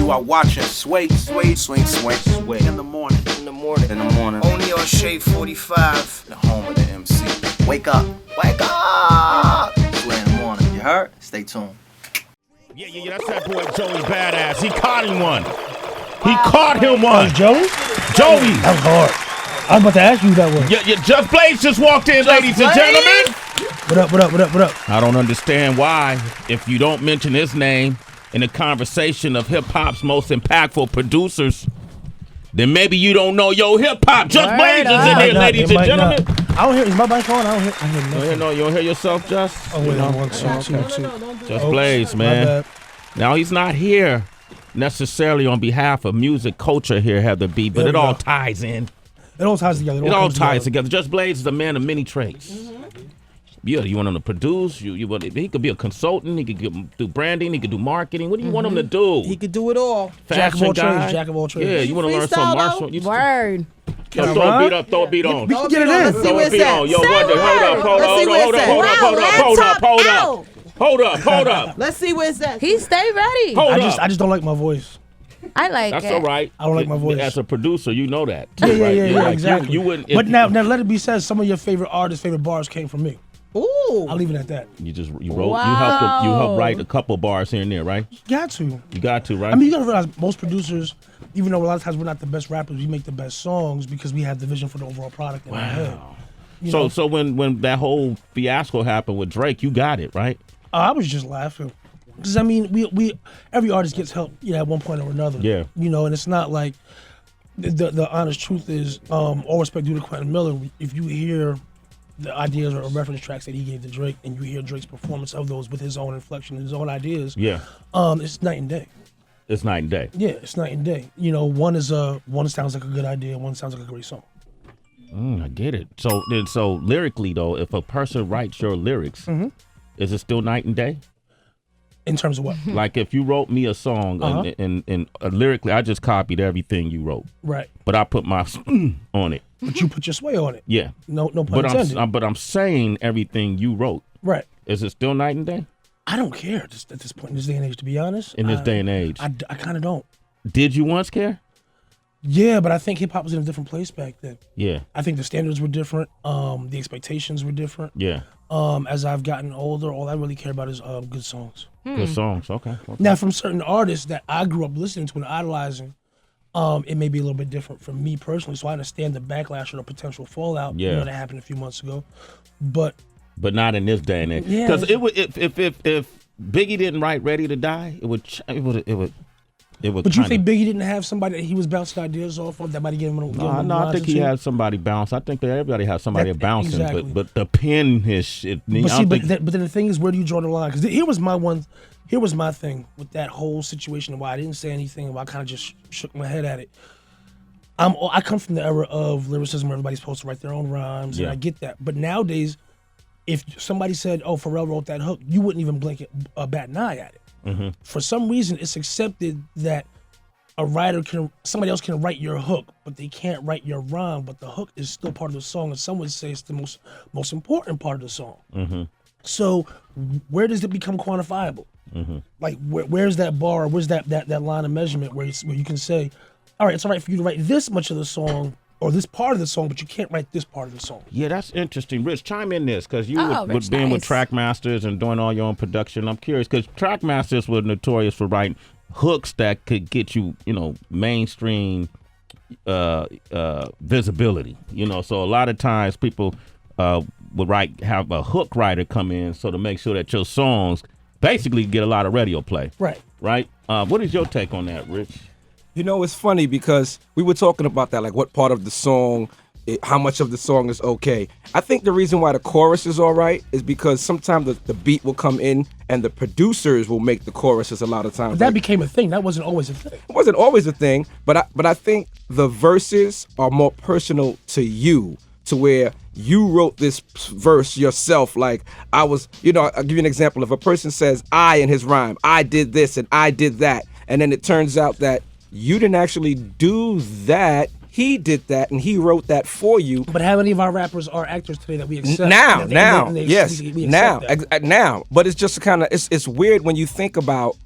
you are watching Sway, Sway, Swing, Sway, Sway. In the morning. In the morning. In the morning. Only on Shade 45. The home of the MC. Wake up. Wake up. Sway in the morning. You heard? Stay tuned. Yeah, that's that boy Joey Badass. He caught him one. He caught him one. Joey? Joey. That was hard. I was about to ask you who that was. Yeah, Jussst Blaze just walked in, ladies and gentlemen. What up? I don't understand why, if you don't mention his name in the conversation of hip-hop's most impactful producers, then maybe you don't know your hip-hop. Jussst Blaze is in here, ladies and gentlemen. I don't hear, is my mic on? I don't hear nothing. You don't hear yourself, Juss? Oh, wait, one, two. Jussst Blaze, man. Now, he's not here necessarily on behalf of music culture here, Heather B, but it all ties in. It all ties together. It all ties together. Jussst Blaze is a man of many traits. Yeah, you want him to produce? He could be a consultant. He could do branding. He could do marketing. What do you want him to do? He could do it all. Jack of all trades. Yeah, you want to learn some martial? Word. Yo, throw a beat on. We can get it in. Let's see where it's at. Yo, hold up. Let's see where it's at. He stay ready. I just don't like my voice. I like That's it. all right. I don't like my voice. As a producer, you know that. Yeah, exactly. You wouldn't. But now let it be said, some of your favorite artists' favorite bars came from me. Ooh. I'll leave it at that. You wrote. Wow. You helped write a couple bars here and there, right? You got to. You got to, right? I mean, you got to realize most producers, even though a lot of times we're not the best rappers, we make the best songs because we have the vision for the overall product in our head. So when that whole fiasco happened with Drake, you got it, right? I was just laughing. Because, I mean, we every artist gets help, at one point or another. Yeah. And it's not like, the honest truth is, all respect due to Quentin Miller, if you hear the ideas or reference tracks that he gave to Drake and you hear Drake's performance of those with his own inflection, his own ideas, it's night and day. It's night and day. Yeah, it's night and day. One sounds like a good idea, one sounds like a great song. I get it. So lyrically though, if a person writes your lyrics, is it still night and day? In terms of what? Like if you wrote me a song and lyrically, I just copied everything you wrote. Right. But I put my on it. But you put your sway on it. Yeah. No pun intended. But I'm saying everything you wrote. Right. Is it still night and day? I don't care at this point in this day and age, to be honest. In this day and age. I kind of don't. Did you once care? Yeah, but I think hip hop was in a different place back then. Yeah. I think the standards were different. The expectations were different. Yeah. As I've gotten older, all I really care about is good songs. Good songs, okay. Now, from certain artists that I grew up listening to and idolizing, it may be a little bit different from me personally. So I understand the backlash or the potential fallout that happened a few months ago, but not in this day and age. Because it would if Biggie didn't write "Ready to Die," it would. But you think Biggie didn't have somebody that he was bouncing ideas off of that might have given him? No, I think he had somebody bounce. I think that everybody has somebody bouncing, exactly. but the pen his shit. But then the thing is, where do you draw the line? Because here was my thing with that whole situation and why I didn't say anything and why I kind of just shook my head at it. I come from the era of lyricism where everybody's supposed to write their own rhymes, and I get that. But nowadays, if somebody said, "Oh, Pharrell wrote that hook," you wouldn't even blink a bat an eye at it. Mm-hmm. For some reason, it's accepted that somebody else can write your hook, but they can't write your rhyme. But the hook is still part of the song, and some would say it's the most important part of the song. Mm-hmm. So, where does it become quantifiable? Mm-hmm. Like, where's that bar? Where's that line of measurement where you can say, all right, it's all right for you to write this much of the song or this part of the song, but you can't write this part of the song. Yeah, that's interesting. Rich, chime in this, because you with being with Trackmasters and doing all your own production. I'm curious, because Trackmasters were notorious for writing hooks that could get you, mainstream visibility. So a lot of times people would have a hook writer come in so to make sure that your songs basically get a lot of radio play. Right. Right? What is your take on that, Rich? It's funny because we were talking about that, like what part of the song, how much of the song is okay. I think the reason why the chorus is all right is because sometimes the beat will come in and the producers will make the choruses a lot of times. But that became a thing. That wasn't always a thing. It wasn't always a thing, but I think the verses are more personal to you, to where you wrote this verse yourself. Like I'll give you an example. If a person says I in his rhyme, I did this and I did that, and then it turns out that you didn't actually do that. He did that, and he wrote that for you. But how many of our rappers are actors today that we accept? Now. But it's just kind of it's weird when you think about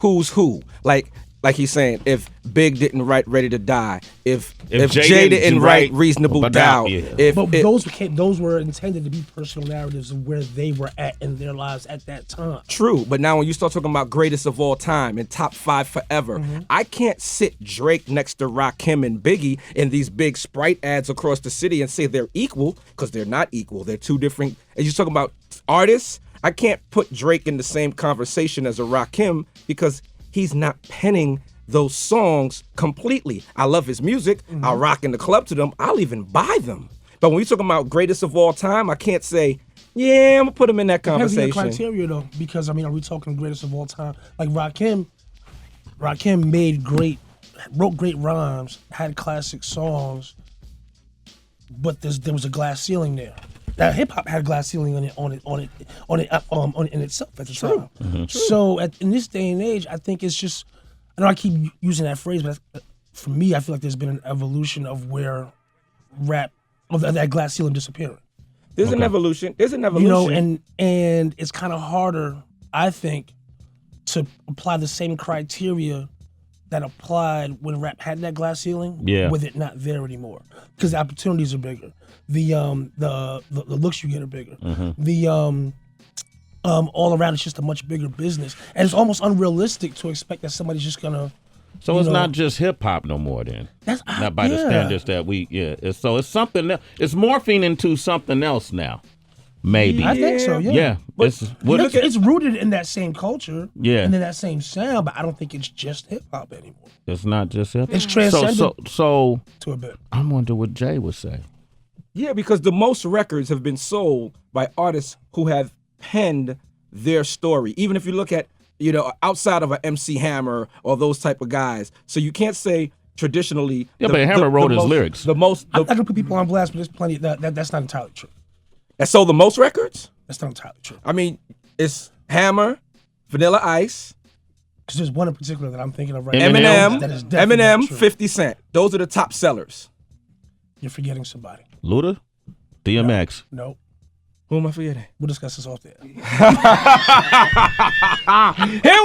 who's who. Like like he's saying, if Big didn't write Ready to Die, if Jay Jay didn't didn't write Reasonable Doubt, yeah. but those were intended to be personal narratives of where they were at in their lives at that time. True, but now when you start talking about greatest of all time and top 5 forever, I can't sit Drake next to Rakim and Biggie in these big Sprite ads across the city and say they're equal, because they're not equal. They're two different. As you're talking about artists, I can't put Drake in the same conversation as a Rakim because he's not penning those songs completely. I love his music. I'll rock in the club to them. I'll even buy them. But when you're talking about greatest of all time, I can't say, yeah, I'm gonna put him in that conversation. Depends on the criteria though, because I mean, are we talking greatest of all time? Like Rakim wrote great rhymes, had classic songs, but there was a glass ceiling there. Now hip hop had a glass ceiling on it in itself at the time. So in this day and age, I think it's just, I know I keep using that phrase, but for me, I feel like there's been an evolution of where rap, of that glass ceiling disappearing. There's an evolution. There's an evolution. You know, and it's kind of harder, I think, to apply the same criteria that applied when rap had that glass ceiling, with it not there anymore, because the opportunities are bigger, the looks you get are bigger, the all around it's just a much bigger business, and it's almost unrealistic to expect that somebody's just gonna. So it's not just hip hop no more then. That's not by the standards that we It's something else. It's morphing into something else now. Maybe. I think so, yeah. Yeah. But it's rooted in that same culture, and in that same sound, but I don't think it's just hip hop anymore. It's not just hip hop. It's transcended so to a bit. I wonder what Jay would say. Yeah, because the most records have been sold by artists who have penned their story. Even if you look at, outside of an MC Hammer or those type of guys. So you can't say traditionally. Yeah, but Hammer wrote his lyrics. I can put people on blast, but there's plenty of that's not entirely true. That sold the most records? That's not entirely true. I mean, it's Hammer, Vanilla Ice. Because there's one in particular that I'm thinking of right now. Eminem, 50 Cent. Those are the top sellers. You're forgetting somebody. Luda? DMX? No. Who am I forgetting? We'll discuss this off there. Here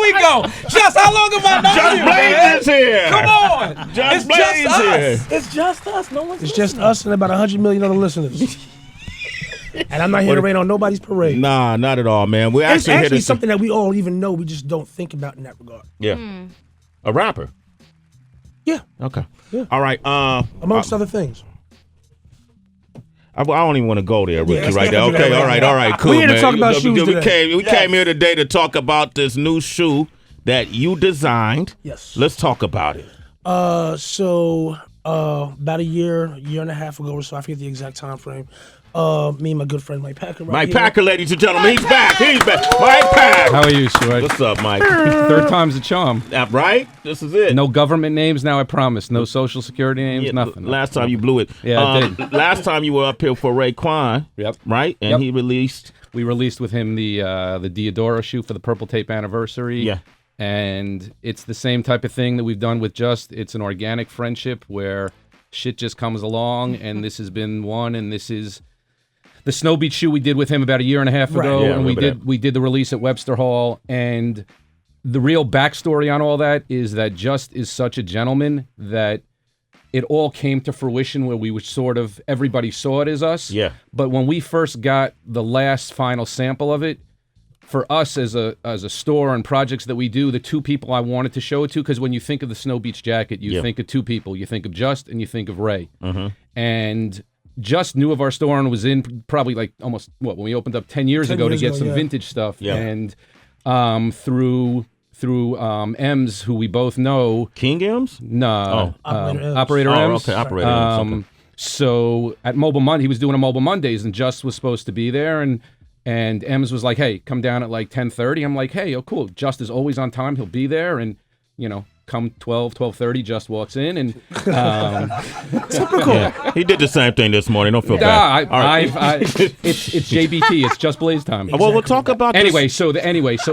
we go. Just how long have I known Jussst you, Blaze man? is here. Come on. Jussst Blaze is here. It's just us. No one's It's just us and about 100 million other listeners. And I'm not here to rain on nobody's parade. Nah, not at all, man. We're It's actually something that we all even know. We just don't think about in that regard. Yeah. A rapper? Yeah. Okay. Yeah. All right. Amongst other things. I don't even want to go there, Ricky, right there. let's Okay, do that all right, cool, We're here man. to talk about shoes today. We came here today to talk about this new shoe that you designed. Yes. Let's talk about it. So about a year and a half ago or so, I forget the exact time frame. Me and my good friend Mike Packer. Mike Packer, ladies and gentlemen, he's back. He's back. Mike Packer. How are you, Stuart? What's up, Mike? Third time's a charm. Right? This is it. No government names now, I promise. No social security names, nothing. Last time you blew it. Yeah, I did. Last time you were up here for Raekwon. Yep. Right? And he released. We released with him the Diodoro shoe for the Purple Tape anniversary. Yeah. And it's the same type of thing that we've done with Jussst. It's an organic friendship where shit just comes along, and this has been one, and this is the Snow Beach shoe we did with him about a year and a half ago, Yeah, and we did the release at Webster Hall. And the real backstory on all that is that Jussst is such a gentleman that it all came to fruition where we were everybody saw it as us. Yeah. But when we first got the last final sample of it, for us as a store and projects that we do, the two people I wanted to show it to, because when you think of the Snow Beach jacket, you think of two people. You think of Jussst and you think of Ray. And Jussst knew of our store and was in probably like almost, when we opened up 10 years ago to get some vintage stuff. Yeah. And through Ems, who we both know. King Ems? No. Operator Ems. Okay, Operator Ems. Okay. So at Mobile Monday, he was doing a Mobile Mondays, and Jussst was supposed to be there, and Ems was like, hey, come down at like 10:30. I'm like, hey, oh, cool. Jussst is always on time. He'll be there. And, come 12:30, Jussst walks in. And typical. Yeah. He did the same thing this morning. Don't feel bad. It's JBT. It's Jussst Blaze time. Well, we'll talk about anyway. this. So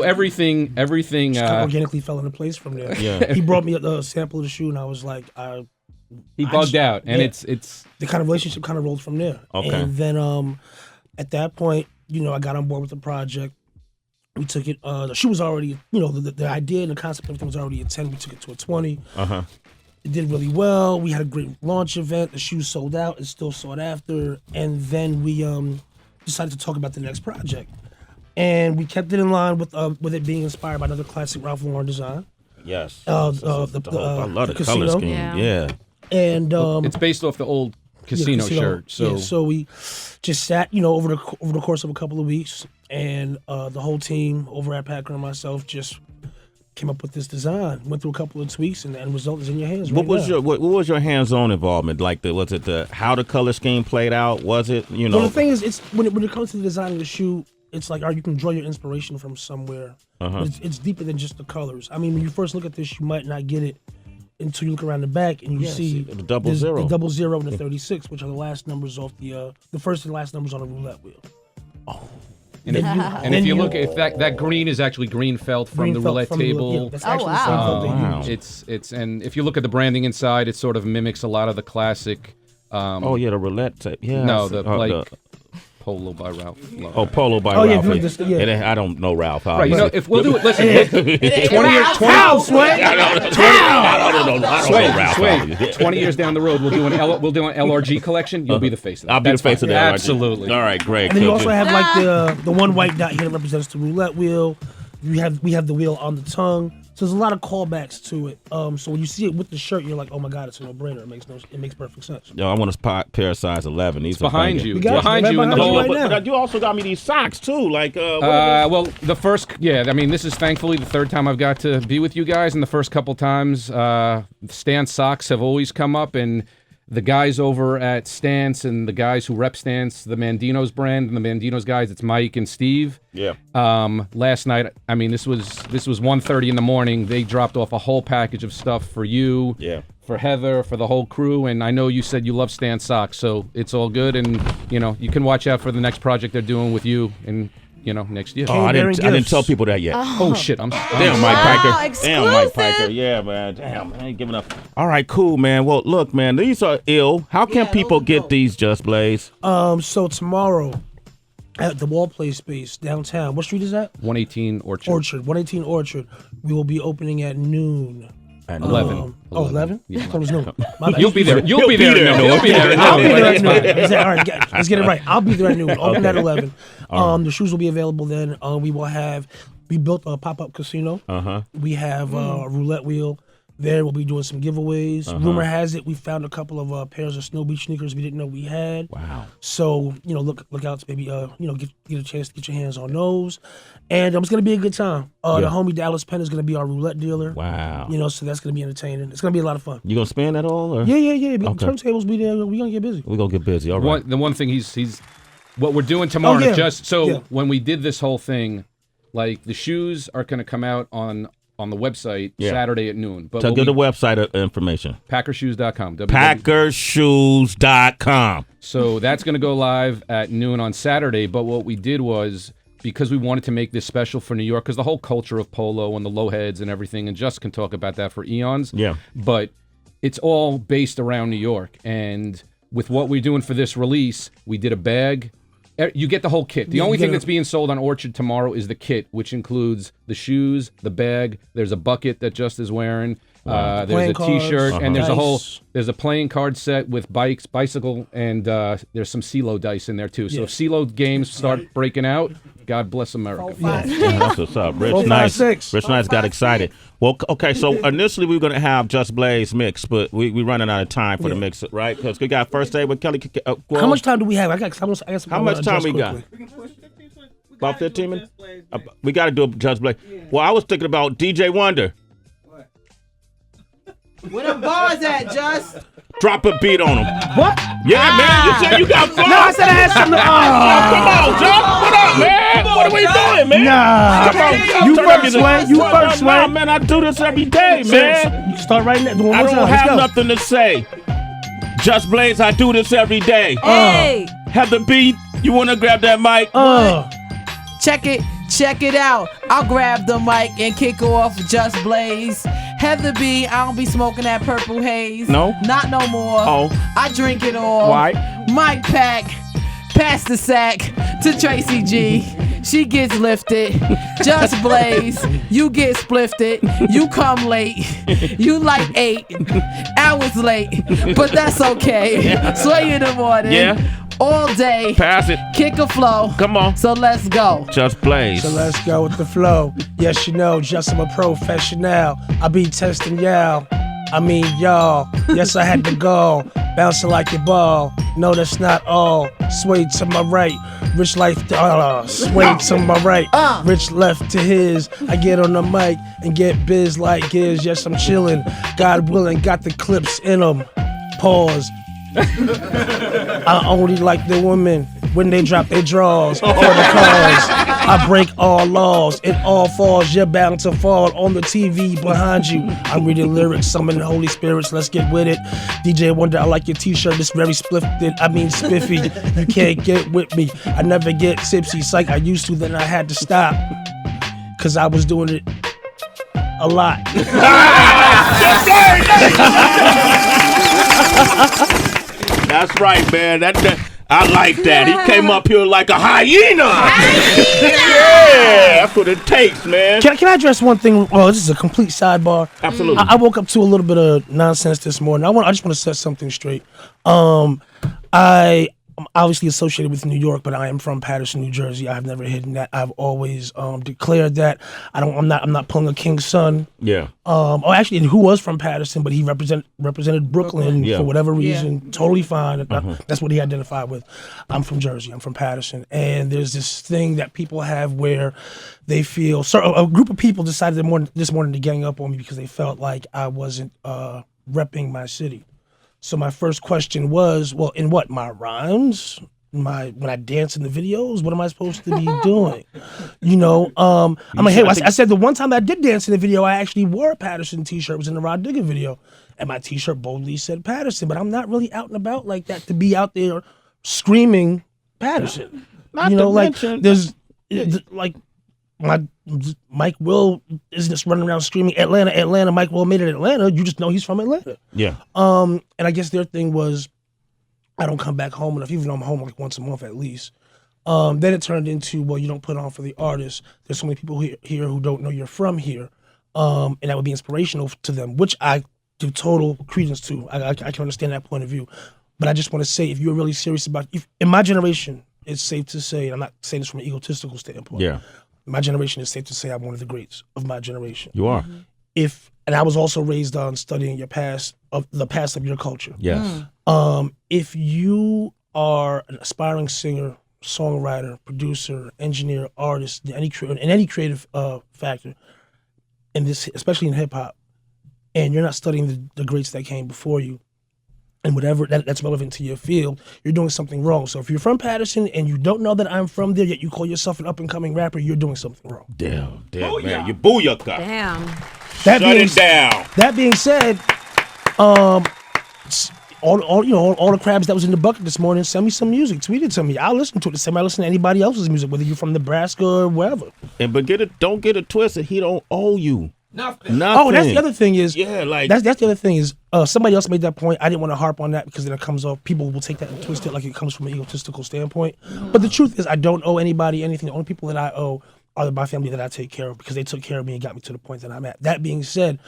everything. Just organically fell into place from there. Yeah. He brought me a sample of the shoe, and I was like, he bugged out, and it's the kind of relationship kind of rolled from there. Okay. And then at that point, I got on board with the project. We took it. The shoe was already, the idea and the concept, everything was already a 10. We took it to a 20. It did really well. We had a great launch event. The shoe sold out. It's still sought after. And then we decided to talk about the next project. And we kept it in line with it being inspired by another classic Ralph Lauren design. Yes. I love the color scheme. Yeah. And it's based off the old casino shirt. So we just sat, over the course of a couple of weeks, and the whole team over at Packer and myself just came up with this design. Went through a couple of tweaks, and the end result is in your hands. What was your hands-on involvement? Like, was it how the color scheme played out? Was it Well, the thing is, it's when it comes to the design of the shoe, it's like, you can draw your inspiration from somewhere. But it's deeper than just the colors. I mean, when you first look at this, you might not get it until you look around the back and you see the double zero. The double zero and the 36, which are the last numbers off the first and last numbers on a roulette wheel. Oh. And if you look at that green is actually green felt from the roulette table. That's actually the same felt they use. And if you look at the branding inside, it sort of mimics a lot of the classic. The roulette tape. Yeah. No, Polo by Ralph. Oh, Polo by Ralph. Yeah. I don't know Ralph. Right. If we'll do it, listen. 20 years down the road, we'll do an LRG collection. You'll be the face of that. I'll be the face of that. Absolutely. All right, great. And then you also have like the one white dot here that represents the roulette wheel. We have the wheel on the tongue. So there's a lot of callbacks to it. So when you see it with the shirt, you're like, oh my God, it's a no-brainer. It makes perfect sense. Yo, I want a pair of size 11. These it's behind you. It's behind you in the whole. But you also got me these socks too. Like, well, the first, this is thankfully the third time I've got to be with you guys. And the first couple times, Stance socks have always come up, and the guys over at Stance and the guys who rep Stance, the Mandino's brand, and the Mandino's guys, it's Mike and Steve. Yeah. Last night, this was 1:30 in the morning. They dropped off a whole package of stuff for you, for Heather, for the whole crew, and I know you said you love Stance socks, so it's all good, and you can watch out for the next project they're doing with you and next year. Oh, I didn't tell people that yet. Oh shit! Damn, Mike Piker. Exclusive. Damn, Mike Piker. Yeah, man. Damn, I ain't giving up. All right, cool, man. Well, look, man, these are ill. How can people get these, Jussst Blaze? So tomorrow at the Wall Play Space downtown. What street is that? 118 Orchard. 118 Orchard. We will be opening at noon. At 11. 11? Yeah. I thought it was noon. You'll be there. You'll be there at noon. I'll be there at noon. All right, let's get it right. I'll be there at noon. Open at 11. The shoes will be available then. We built a pop-up casino. We have a roulette wheel. There we'll be doing some giveaways. Rumor has it we found a couple of pairs of Snow Beach sneakers we didn't know we had. Wow. So, look out to maybe get a chance to get your hands on those. And it's gonna be a good time. The homie Dallas Penn is gonna be our roulette dealer. Wow. So that's gonna be entertaining. It's gonna be a lot of fun. You gonna spend that all? Or? Yeah. Okay. Turntables be there. We're gonna get busy. We're gonna get busy. All right. The one thing he's what we're doing tomorrow, when we did this whole thing, like the shoes are gonna come out on the website Saturday at noon. But give the website information. Packershoes.com. Packershoes.com. So that's going to go live at noon on Saturday. But what we did was, because we wanted to make this special for New York, because the whole culture of polo and the low heads and everything, and Jussst can talk about that for eons. Yeah. But it's all based around New York. And with what we're doing for this release, we did a bag. You get the whole kit. The only thing that's being sold on Orchard tomorrow is the kit, which includes the shoes, the bag. There's a bucket that Jussst is wearing. There's a T-shirt, and there's a playing card set with bicycle, and there's some CeeLo dice in there too. So if CeeLo games start breaking out, God bless America. That's what's up. Rich Nice got excited. Well, okay, so initially we were going to have Jussst Blaze mix, but we're running out of time for the mix, right? Because we got first day with Kelly. How much time do we have? How much time we got? About 15 minutes? We got to do a Jussst Blaze. Well, I was thinking about DJ Wonder. Where them bars at, Jussst? Drop a beat on him. What? Yeah, man. You said you got fun. No, I said I had something. Come on, Jussst. What up, man? What are we doing, man? Nah. Come on, You first, Sway. You first, Sway. Nah, man, I do this every day, man. You start right now. I don't have nothing to say. Jussst Blaze, I do this every day. Hey. Have the beat. You want to grab that mic? Check it out. I'll grab the mic and kick off Jussst Blaze. Heather B, I don't be smoking that purple haze. No? Not no more. Oh. I drink it all. Why? Mike Pack, pass the sack to Tracy G. she gets lifted. Jussst Blaze, you get spliffed. You come late. You like 8 hours late, but that's okay. Sway in the morning. Yeah. All day. Pass it. Kick a flow. Come on. So let's go. Jussst Blaze. So let's go with the flow. Yes, you know, just I'm a professional. I be testing y'all. I mean, y'all. Yes, I had to go. Bouncing like your ball. No, that's not all. Sway to my right. Rich life, sway to my right. Rich left to his. I get on the mic and get biz like his. Yes, I'm chilling. God willing, got the clips in them. Pause. I only like the women when they drop their drawers for the cause. I break all laws, it all falls. You're bound to fall on the TV behind you. I'm reading lyrics, summon the Holy Spirits. Let's get with it. DJ Wonder, I like your T-shirt. It's very spiffy. You can't get with me. I never get tipsy. Psych, I used to, then I had to stop, cause I was doing it a lot. That's right, man. I like that. He came up here like a hyena. Yeah, that's what it takes, man. Can I address one thing? Well, this is a complete sidebar. Absolutely. I woke up to a little bit of nonsense this morning. I just want to set something straight. I'm obviously associated with New York, but I am from Paterson, New Jersey. I've never hidden that. I've always declared that. I'm not pulling a king's son. Yeah. Actually, who was from Paterson, but he represented Brooklyn for whatever reason. Yeah. Totally fine. That's what he identified with. I'm from Jersey. I'm from Paterson, and there's this thing that people have where they feel. So a group of people decided this morning to gang up on me because they felt like I wasn't repping my city. So my first question was, well, in what? My rhymes? When I dance in the videos? What am I supposed to be doing? You know, I'm like, hey, I said the one time I did dance in the video, I actually wore a Paterson t-shirt. It was in the Rod Digger video. And my t-shirt boldly said Paterson, but I'm not really out and about like that to be out there screaming Paterson. Not you know, like mention, there's like Mike Will isn't just running around screaming Atlanta. Mike Will made it Atlanta. You just know he's from Atlanta. Yeah. And I guess their thing was, I don't come back home enough, even though I'm home like once a month at least. Then it turned into, well, you don't put on for the artist. There's so many people here who don't know you're from here, and that would be inspirational to them, which I give total credence to. I can understand that point of view, but I just want to say, if you're really serious about, in my generation, it's safe to say, and I'm not saying this from an egotistical standpoint. Yeah. My generation, is safe to say I'm one of the greats of my generation. You are. And I was also raised on studying the past of your culture. Yes. If you are an aspiring singer, songwriter, producer, engineer, artist, in any creative factor, in this, especially in hip hop, and you're not studying the greats that came before you, and whatever that's relevant to your field, you're doing something wrong. So if you're from Paterson and you don't know that I'm from there, yet you call yourself an up-and-coming rapper, you're doing something wrong. Damn, man. You booyaka. Damn. Shut it down. That being said, all the crabs that was in the bucket this morning, send me some music, tweet it to me. I'll listen to it the same I listen to anybody else's music, whether you're from Nebraska or wherever. Don't get it twisted. He don't owe you nothing. Oh, that's the other thing is, like that's the other thing is, somebody else made that point. I didn't want to harp on that because then it comes off, people will take that and twist it like it comes from an egotistical standpoint. But the truth is, I don't owe anybody anything. The only people that I owe are my family that I take care of because they took care of me and got me to the point that I'm at. That being said,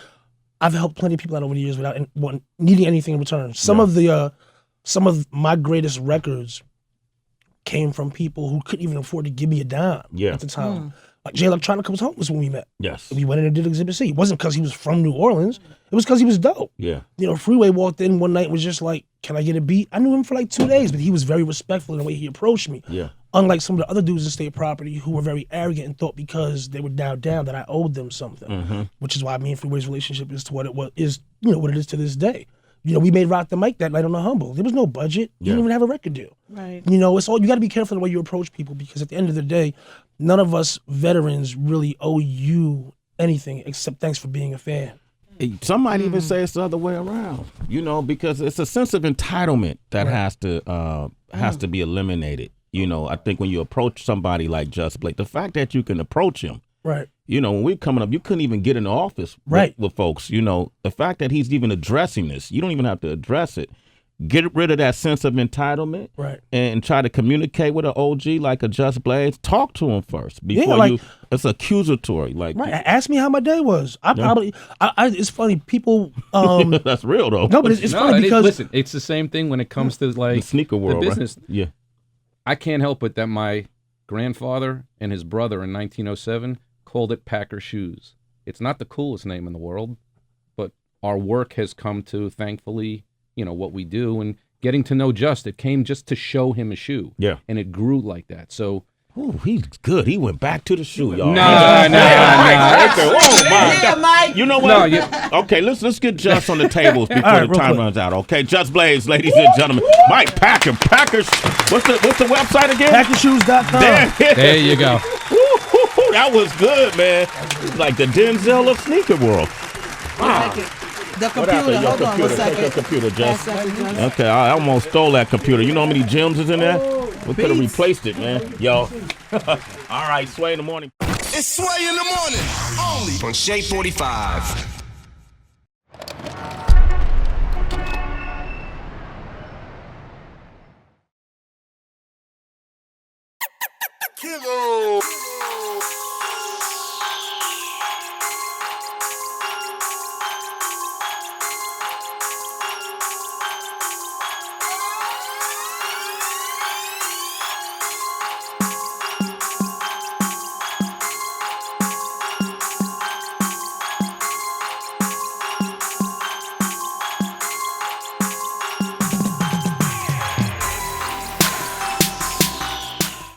I've helped plenty of people out over the years without needing anything in return. Some of my greatest records came from people who couldn't even afford to give me a dime at the time. Like Jay Electronica was homeless when we met. Yes. We went in and did Exhibit C. It wasn't because he was from New Orleans. It was because he was dope. Yeah. You know, Freeway walked in one night and was just like, can I get a beat? I knew him for like 2 days, but he was very respectful in the way he approached me. Yeah. Unlike some of the other dudes in State Property who were very arrogant and thought because they were down that I owed them something. Which is why me and Freeway's relationship is to what it is to this day. You know, we made Rock the Mic that night on the Humble. There was no budget. You didn't even have a record deal. Right. You know, it's all, you got to be careful the way you approach people because at the end of the day, none of us veterans really owe you anything except thanks for being a fan. Some might even say it's the other way around, you know, because it's a sense of entitlement that has to be eliminated. You know, I think when you approach somebody like Jussst Blaze, the fact that you can approach him, right? You know, when we're coming up, you couldn't even get in the office with folks. You know, the fact that he's even addressing this, you don't even have to address it. get rid of that sense of entitlement, Right. and try to communicate with an OG like a Jussst Blaze. Talk to him first before it's accusatory. Like, right. Ask me how my day was. It's funny. People. That's real though. No, but it's funny because listen, it's the same thing when it comes to like the sneaker world, the business. Right? Yeah. I can't help it that my grandfather and his brother in 1907 called it Packer shoes. It's not the coolest name in the world, but our work has come to, thankfully, what we do, and getting to know Jussst, it came just to show him a shoe. Yeah. And it grew like that. So Ooh, he's good. He went back to the shoe, y'all. No. Oh my God. Mike. You know what? Okay, let's get Jussst on the tables before the time runs out. Okay, Jussst Blaze, ladies and gentlemen. Mike Packers. What's the website again? Packershoes.com. there you go. That was good, man. Like the Denzel of sneaker world. Wow. The computer. Hold on one second. Take the computer, Jussst. Okay, I almost stole that computer. You know how many gems is in there? We could have replaced it, man. Yo. All right, Sway in the morning. It's Sway in the morning, only on Shea 45. Kilo.